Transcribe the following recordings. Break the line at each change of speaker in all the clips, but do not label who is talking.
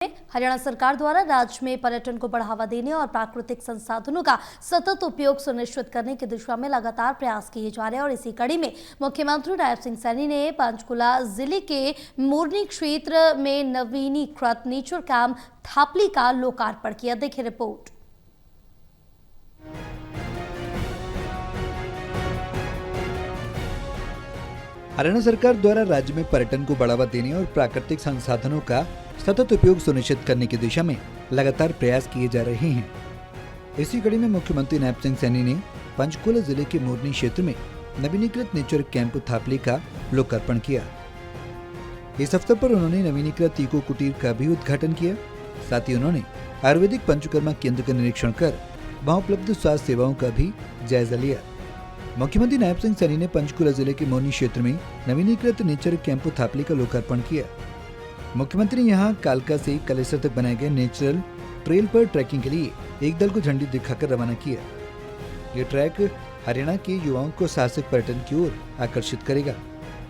हरियाणा सरकार द्वारा राज्य में पर्यटन को बढ़ावा देने और प्राकृतिक संसाधनों का सतत उपयोग सुनिश्चित करने की दिशा में लगातार प्रयास किए जा रहे हैं और इसी कड़ी में मुख्यमंत्री नायब सिंह सैनी ने पंचकुला जिले के मोरनी क्षेत्र में नवीनीकृत नेचर कैंप थापली का लोकार्पण किया। देखिए रिपोर्ट।
हरियाणा सरकार द्वारा राज्य में पर्यटन को बढ़ावा देने और प्राकृतिक संसाधनों का सतत उपयोग सुनिश्चित करने की दिशा में लगातार प्रयास किए जा रहे हैं। इसी कड़ी में मुख्यमंत्री नायब सिंह सैनी ने पंचकुला जिले के मोरनी क्षेत्र में नवीनीकृत नेचर कैंप थापली का लोकार्पण किया। इस अवसर पर उन्होंने नवीनीकृत इको कुटीर का भी उद्घाटन किया। साथ ही उन्होंने आयुर्वेदिक पंचकर्मा केंद्र का निरीक्षण कर वहां उपलब्ध स्वास्थ्य सेवाओं का भी जायजा लिया। मुख्यमंत्री नायब सिंह सैनी ने पंचकुला जिले के मोरनी क्षेत्र में नवीनीकृत नेचर कैंप थापली का लोकार्पण किया। मुख्यमंत्री ने यहां कालका से कलेसर तक बनाए गए नेचुरल ट्रेल पर ट्रैकिंग के लिए एक दल को झंडी दिखाकर रवाना किया। ये ट्रैक हरियाणा के युवाओं को साहसिक पर्यटन की ओर आकर्षित करेगा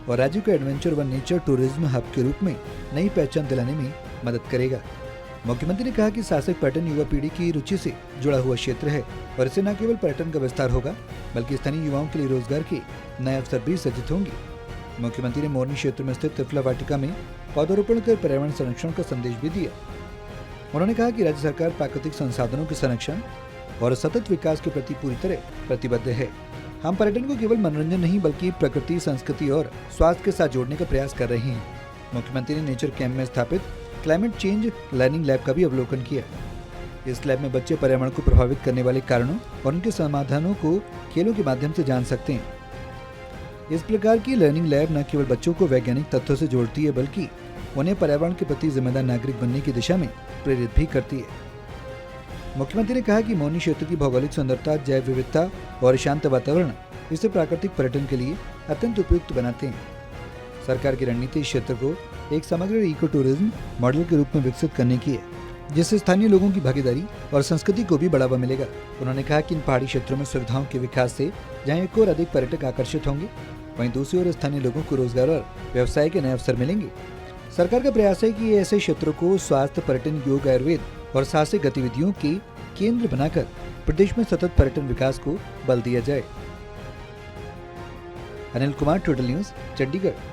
और राज्य को एडवेंचर व नेचर टूरिज्म हब के रूप में नई पहचान दिलाने में मदद करेगा। मुख्यमंत्री ने कहा कि साहसिक पर्यटन युवा पीढ़ी की रुचि से जुड़ा हुआ क्षेत्र है और इससे न केवल पर्यटन का विस्तार होगा बल्कि स्थानीय युवाओं के लिए रोजगार के नए अवसर भी सृजित होंगे। मुख्यमंत्री ने मोरनी क्षेत्र में स्थित त्रिफला वाटिका में पौधारोपण कर पर्यावरण संरक्षण का संदेश भी दिया। उन्होंने कहा कि राज्य सरकार प्राकृतिक संसाधनों के संरक्षण और सतत विकास के प्रति पूरी तरह प्रतिबद्ध है। हम पर्यटन को केवल मनोरंजन नहीं बल्कि प्रकृति, संस्कृति और स्वास्थ्य के साथ जोड़ने का प्रयास कर रहे हैं। मुख्यमंत्री ने नेचर कैंप में स्थापित क्लाइमेट चेंज लर्निंग लैब का भी अवलोकन किया। इस लैब में बच्चे पर्यावरण को प्रभावित करने वाले कारणों और उनके समाधानों को खेलों के माध्यम से जान सकते हैं। इस प्रकार की लर्निंग लैब न केवल बच्चों को वैज्ञानिक तथ्यों से जोड़ती है बल्कि उन्हें पर्यावरण के प्रति जिम्मेदार नागरिक बनने की दिशा में प्रेरित भी करती है। मुख्यमंत्री ने कहा कि मोरनी क्षेत्र की भौगोलिक सुंदरता, जैव विविधता और शांत वातावरण इसे प्राकृतिक पर्यटन के लिए अत्यंत उपयुक्त बनाते हैं। सरकार की रणनीति इस क्षेत्र को एक समग्र इको टूरिज्म मॉडल के रूप में विकसित करने की है, जिससे स्थानीय लोगों की भागीदारी और संस्कृति को भी बढ़ावा मिलेगा। उन्होंने कहा कि इन पहाड़ी क्षेत्रों में सुविधाओं के विकास से जहां एक और अधिक पर्यटक आकर्षित होंगे, वहीं दूसरी ओर स्थानीय लोगों को रोजगार और व्यवसाय के नए अवसर मिलेंगे। सरकार का प्रयास है कि ऐसे क्षेत्रों को स्वास्थ्य, पर्यटन, योग, आयुर्वेद और साहसिक गतिविधियों के केंद्र बनाकर प्रदेश में सतत पर्यटन विकास को बल दिया जाए। Anil Kumar, total news, Chandigarh.